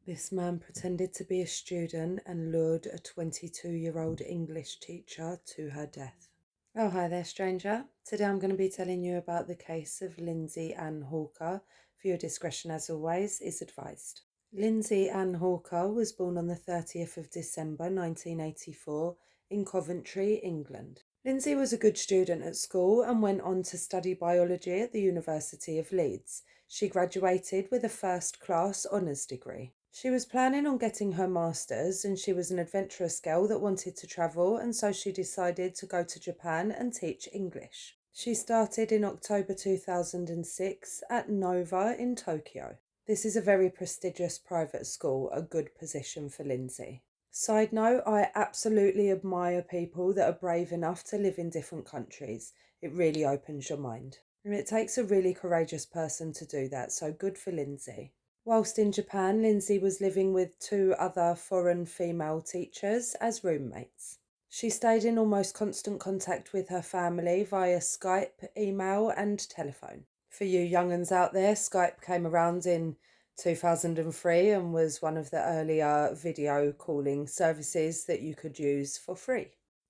This man pretended to be a student and lured a 22-year-old English teacher to her death. Oh, hi there, stranger. Today I'm going to be telling you about the case of Lindsay Ann Hawker. For your discretion, as always, is advised. Lindsay Ann Hawker was born on the 30th of December 1984 in Coventry, England. Lindsay was a good student at school and went on to study biology at the University of Leeds. She graduated with a first-class honours degree. She was planning on getting her master's, and she was an adventurous girl that wanted to travel, and so she decided to go to Japan and teach English. She started in October 2006 at Nova in Tokyo. This is a very prestigious private school, a good position for Lindsay. Side note, I absolutely admire people that are brave enough to live in different countries. It really opens your mind. And it takes a really courageous person to do that, so good for Lindsay. Whilst in Japan, Lindsay was living with two other foreign female teachers as roommates. She stayed in almost constant contact with her family via Skype, email, and telephone. For you young uns out there, Skype came around in 2003 and was one of the earlier video calling services that you could use for free.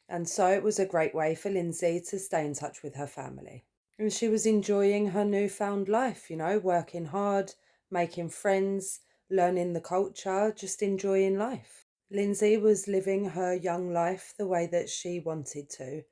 And so it was a great way for Lindsay to stay in touch with her family. And she was enjoying her newfound life, working hard, making friends, learning the culture, just enjoying life. Lindsay was living her young life the way that she wanted to,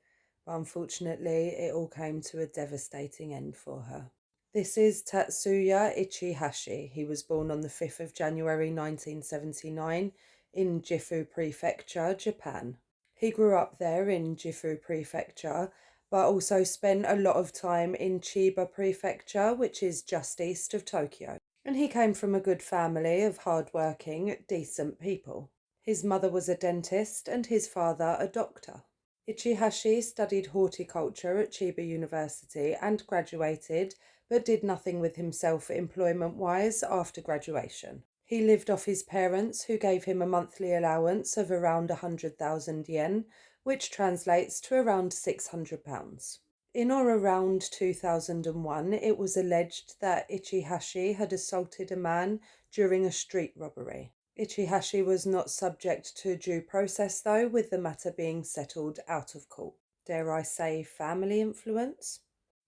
but unfortunately it all came to a devastating end for her. This is Tatsuya Ichihashi. He was born on the 5th of January 1979 in Gifu Prefecture, Japan. He grew up there in Gifu Prefecture, but also spent a lot of time in Chiba Prefecture, which is just east of Tokyo. And he came from a good family of hard-working, decent people. His mother was a dentist and his father a doctor. Ichihashi studied horticulture at Chiba University and graduated, but did nothing with himself employment-wise after graduation. He lived off his parents, who gave him a monthly allowance of around 100,000 yen, which translates to around £600. In or around 2001, it was alleged that Ichihashi had assaulted a man during a street robbery. Ichihashi was not subject to due process, though, with the matter being settled out of court. Dare I say family influence?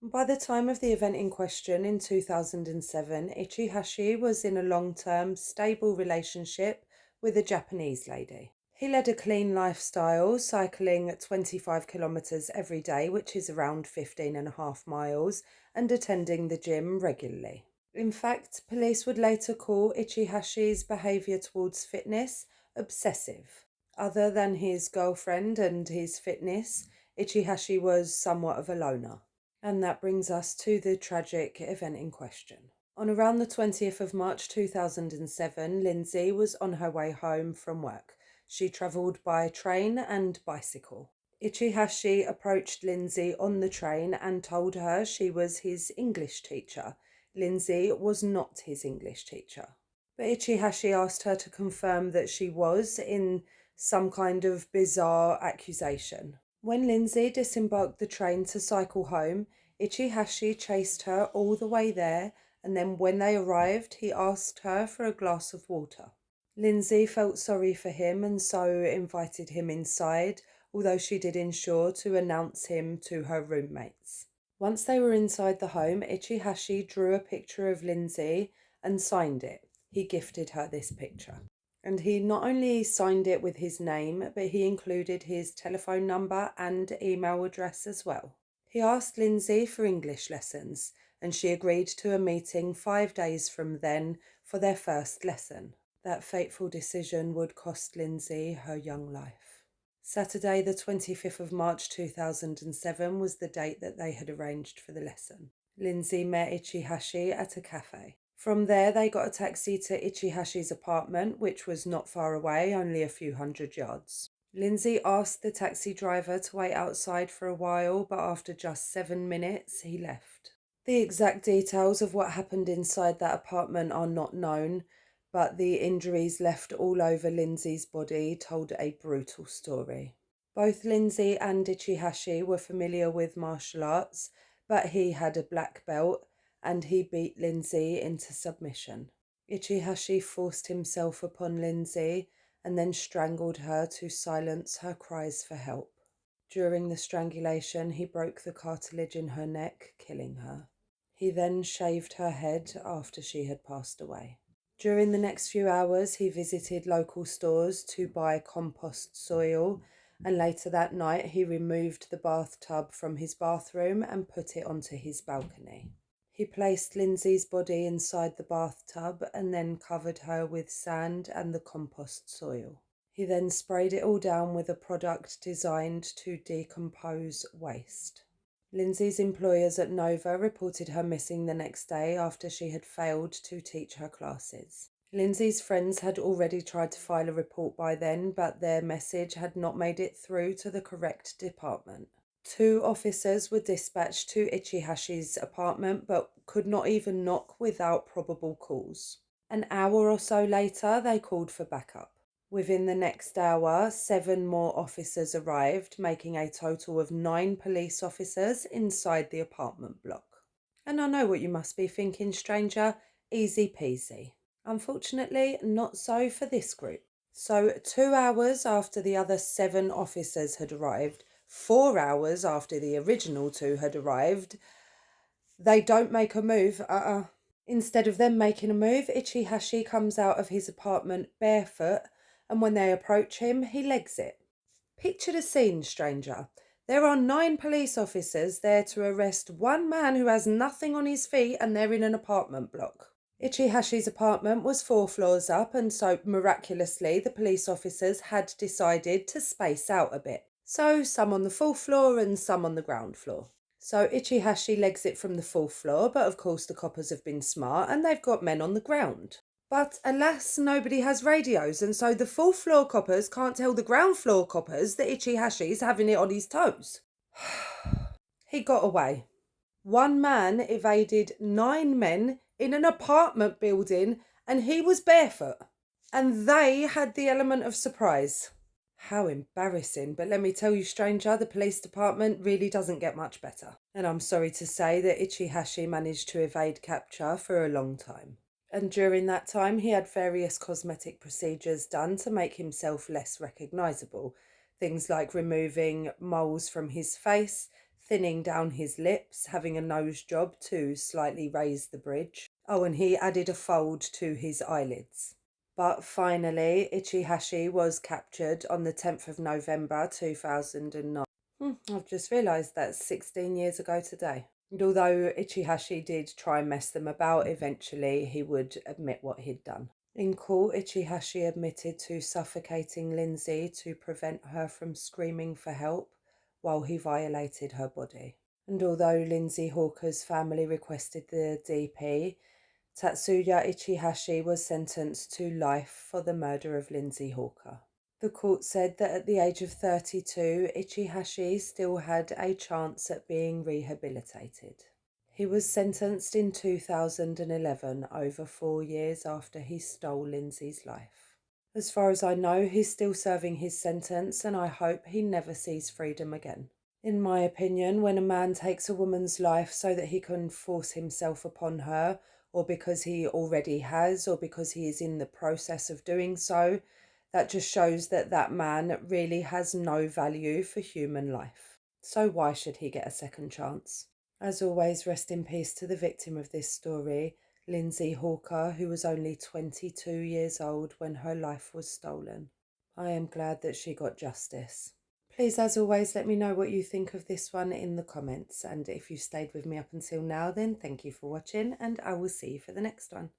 By the time of the event in question in 2007, Ichihashi was in a long-term, stable relationship with a Japanese lady. He led a clean lifestyle, cycling 25 kilometres every day, which is around 15.5 miles, and attending the gym regularly. In fact, police would later call Ichihashi's behaviour towards fitness obsessive. Other than his girlfriend and his fitness, Ichihashi was somewhat of a loner. And that brings us to the tragic event in question. On around the 20th of March 2007, Lindsay was on her way home from work. She travelled by train and bicycle. Ichihashi approached Lindsay on the train and told her she was his English teacher. Lindsay was not his English teacher. But Ichihashi asked her to confirm that she was, in some kind of bizarre accusation. When Lindsay disembarked the train to cycle home, Ichihashi chased her all the way there, and then when they arrived, he asked her for a glass of water. Lindsay felt sorry for him and so invited him inside, although she did ensure to announce him to her roommates. Once they were inside the home, Ichihashi drew a picture of Lindsay and signed it. He gifted her this picture. And he not only signed it with his name, but he included his telephone number and email address as well. He asked Lindsay for English lessons, and she agreed to a meeting 5 days from then for their first lesson. That fateful decision would cost Lindsay her young life. Saturday, the 25th of March 2007 was the date that they had arranged for the lesson. Lindsay met Ichihashi at a cafe. From there, they got a taxi to Ichihashi's apartment, which was not far away, only a few hundred yards. Lindsay asked the taxi driver to wait outside for a while, but after just 7 minutes, he left. The exact details of what happened inside that apartment are not known, but the injuries left all over Lindsay's body told a brutal story. Both Lindsay and Ichihashi were familiar with martial arts, but he had a black belt and he beat Lindsay into submission. Ichihashi forced himself upon Lindsay and then strangled her to silence her cries for help. During the strangulation, he broke the cartilage in her neck, killing her. He then shaved her head after she had passed away. During the next few hours, he visited local stores to buy compost soil, and later that night he removed the bathtub from his bathroom and put it onto his balcony. He placed Lindsay's body inside the bathtub and then covered her with sand and the compost soil. He then sprayed it all down with a product designed to decompose waste. Lindsay's employers at Nova reported her missing the next day after she had failed to teach her classes. Lindsay's friends had already tried to file a report by then, but their message had not made it through to the correct department. 2 officers were dispatched to Ichihashi's apartment but could not even knock without probable cause. An hour or so later, they called for backup. Within the next hour, 7 more officers arrived, making a total of 9 police officers inside the apartment block. And I know what you must be thinking, stranger, easy peasy. Unfortunately, not so for this group. So 2 hours after the other 7 officers had arrived, 4 hours after the original 2 had arrived, they don't make a move. Instead of them making a move, Ichihashi comes out of his apartment barefoot, and when they approach him, he legs it. Picture the scene, stranger. There are 9 police officers there to arrest one man who has nothing on his feet, and they're in an apartment block. Ichihashi's apartment was 4 floors up, and so miraculously the police officers had decided to space out a bit. So some on the 4th floor and some on the ground floor. So Ichihashi legs it from the 4th floor, but of course the coppers have been smart and they've got men on the ground. But alas, nobody has radios, and so the 4th floor coppers can't tell the ground floor coppers that Ichihashi's having it on his toes. He got away. One man evaded 9 men in an apartment building, and he was barefoot. And they had the element of surprise. How embarrassing, but let me tell you, stranger, the police department really doesn't get much better. And I'm sorry to say that Ichihashi managed to evade capture for a long time. And during that time, he had various cosmetic procedures done to make himself less recognisable. Things like removing moles from his face, thinning down his lips, having a nose job to slightly raise the bridge. Oh, and he added a fold to his eyelids. But finally, Ichihashi was captured on the 10th of November 2009. I've just realised that's 16 years ago today. And although Ichihashi did try and mess them about, eventually he would admit what he'd done. In court, Ichihashi admitted to suffocating Lindsay to prevent her from screaming for help while he violated her body. And although Lindsay Hawker's family requested the DP, Tatsuya Ichihashi was sentenced to life for the murder of Lindsay Hawker. The court said that at the age of 32, Ichihashi still had a chance at being rehabilitated. He was sentenced in 2011, over 4 years after he stole Lindsay's life. As far as I know, he's still serving his sentence, and I hope he never sees freedom again. In my opinion, when a man takes a woman's life so that he can force himself upon her, or because he already has, or because he is in the process of doing so, that just shows that that man really has no value for human life. So why should he get a second chance? As always, rest in peace to the victim of this story, Lindsay Hawker, who was only 22 years old when her life was stolen. I am glad that she got justice. Please, as always, let me know what you think of this one in the comments. And if you stayed with me up until now, then thank you for watching, and I will see you for the next one.